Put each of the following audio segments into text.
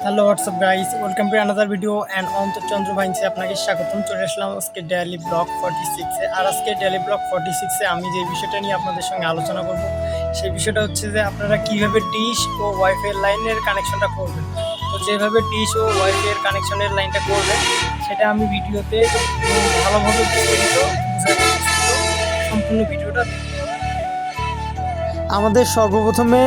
Hello WhatsApp guys, welcome to another video and অন্তর চন্দ্র ভাইন্সে আপনাকে স্বাগতম। চলে আসলাম আজকে ডেইলি ব্লগ 46-এ। আর আজকে ডেইলি ব্লগ 46-এ আমি যে বিষয়টা নিয়ে আপনাদের সঙ্গে আলোচনা করব সেই বিষয়টা হচ্ছে যে আপনারা কীভাবে ডিশ ও ওয়াইফাই লাইনের কানেকশনটা করবেন। তো যেভাবে ডিশ ও ওয়াইফাইয়ের কানেকশনের লাইনটা করবেন সেটা আমি ভিডিওতে ভালোভাবে বিস্তারিত সম্পূর্ণ ভিডিওটা আমাদের সর্বপ্রথমে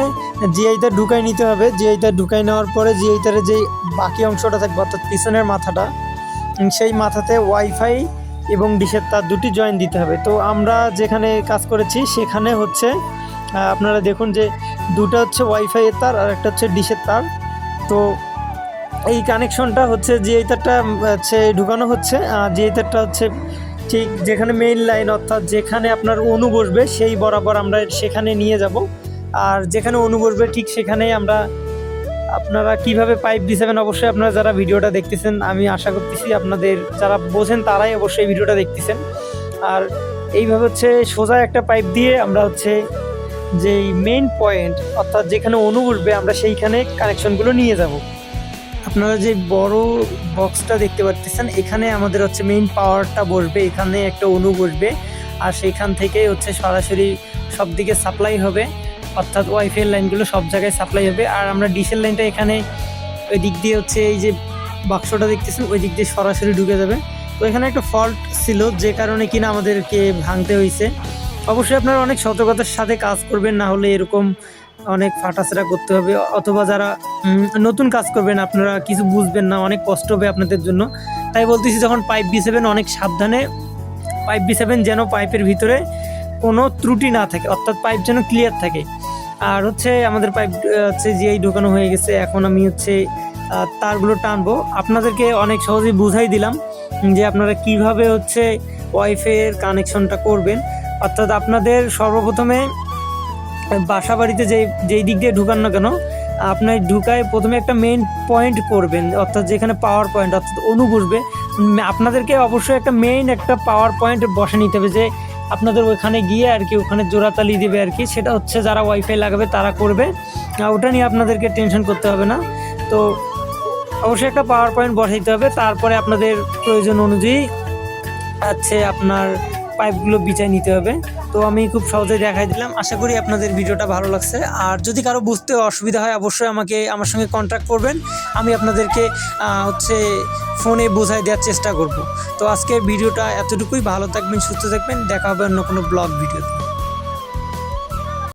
জিআইটা ঢুকাই নিতে হবে। জিআইটা ঢুকাই নেওয়ার পরে জিআইটার যে বাকি অংশটা থাকবে অর্থাৎ পিছনের মাথাটা, সেই মাথাতে ওয়াইফাই এবং ডিশের তার দুটি জয়েন দিতে হবে। তো আমরা যেখানে কাজ করেছি সেখানে হচ্ছে আপনারা দেখুন যে দুটো হচ্ছে ওয়াইফাইয়ের তার আর একটা হচ্ছে ডিশের তার। তো এই কানেকশনটা হচ্ছে জিআই তারটা হচ্ছে ঢুকানো হচ্ছে, আর জিআই তারটা হচ্ছে ঠিক যেখানে মেইন লাইন অর্থাৎ যেখানে আপনার অনু বসবে সেই বরাবর আমরা সেখানে নিয়ে যাব। আর যেখানে অনু বসবে ঠিক সেখানেই আমরা আপনারা কিভাবে পাইপ দিয়েছেন অবশ্যই আপনারা যারা ভিডিওটা দেখতেছেন আমি আশা করতেছি আপনাদের যারা বোঝেন তারাই অবশ্যই ভিডিওটা দেখতেছেন। আর এইভাবে হচ্ছে সোজা একটা পাইপ দিয়ে আমরা হচ্ছে যেই মেইন পয়েন্ট অর্থাৎ যেখানে অনু বসবে আমরা সেইখানে কানেকশনগুলো নিয়ে যাব। আপনারা যে বড় বক্সটা দেখতে পাচ্ছেন এখানে আমাদের হচ্ছে মেইন পাওয়ারটা বসবে, এখানে একটা অনু বসবে আর সেইখান থেকে হচ্ছে সরাসরি সব দিকে সাপ্লাই হবে, অর্থাৎ ওয়াইফাই লাইনগুলো সব জায়গায় সাপ্লাই হবে। আর আমরা ডিশের লাইনটা এখানে ওই দিক দিয়ে হচ্ছে এই যে বাক্সটা দেখতেছেন ওই দিক দিয়ে সরাসরি ঢুকে যাবে। তো এখানে একটা ফল্ট ছিল যে কারণে কিনা আমাদেরকে ভাঙতে হয়েছে। অবশ্যই আপনারা অনেক সতর্কতার সাথে কাজ করবেন, না হলে এরকম অনেক ফাটাছাড়া করতে হবে, অথবা যারা নতুন কাজ করবেন আপনারা কিছু বুঝবেন না, অনেক কষ্ট হবে আপনাদের জন্য। তাই বলতেছি যখন পাইপ বিছাবেন অনেক সাবধানে পাইপ বিছাবেন, যেন পাইপের ভিতরে কোনো ত্রুটি না থাকে, অর্থাৎ পাইপ যেন ক্লিয়ার থাকে। আর হচ্ছে আমাদের পাইপ হচ্ছে যেই ঢোকানো হয়ে গেছে, এখন আমি হচ্ছে তারগুলো টানবো। আপনাদেরকে অনেক সহজেই বুঝাই দিলাম যে আপনারা কিভাবে হচ্ছে ওয়াইফাইয়ের কানেকশনটা করবেন। অর্থাৎ আপনাদের সর্বপ্রথমে বাসা বাড়িতে যেই দিক দিয়ে ঢুকান না কেন আপনার ঢুকায় প্রথমে একটা মেইন পয়েন্ট করবেন, অর্থাৎ যেখানে পাওয়ার পয়েন্ট অর্থাৎ অনু বসবে। আপনাদেরকে অবশ্যই একটা মেইন একটা পাওয়ার পয়েন্ট বসে নিতে হবে, যে আপনাদের ওখানে গিয়ে আর কি ওখানে জোড়াতালি দেবে আর কি। সেটা হচ্ছে যারা ওয়াইফাই লাগাবে তারা করবে, ওটা নিয়ে আপনাদেরকে টেনশন করতে হবে না। তো অবশ্যই একটা পাওয়ার পয়েন্ট বসাইতে হবে, তারপরে আপনাদের প্রয়োজন অনুযায়ী আছে আপনার পাইপগুলো বিছাই নিতে হবে। তো আমি খুব সহজেই দেখাই দিলাম, আশা করি আপনাদের ভিডিওটা ভালো লাগছে। আর যদি কারো বুঝতে অসুবিধা হয় অবশ্যই আমার সঙ্গে কন্ট্যাক্ট করবেন, আমি আপনাদেরকে হচ্ছে ফোনে বোঝাই দেওয়ার চেষ্টা করব। তো আজকের ভিডিওটা এতটুকুই, ভালো থাকবেন, সুস্থ থাকবেন, দেখা হবে অন্য কোনো ব্লগ ভিডিওতে।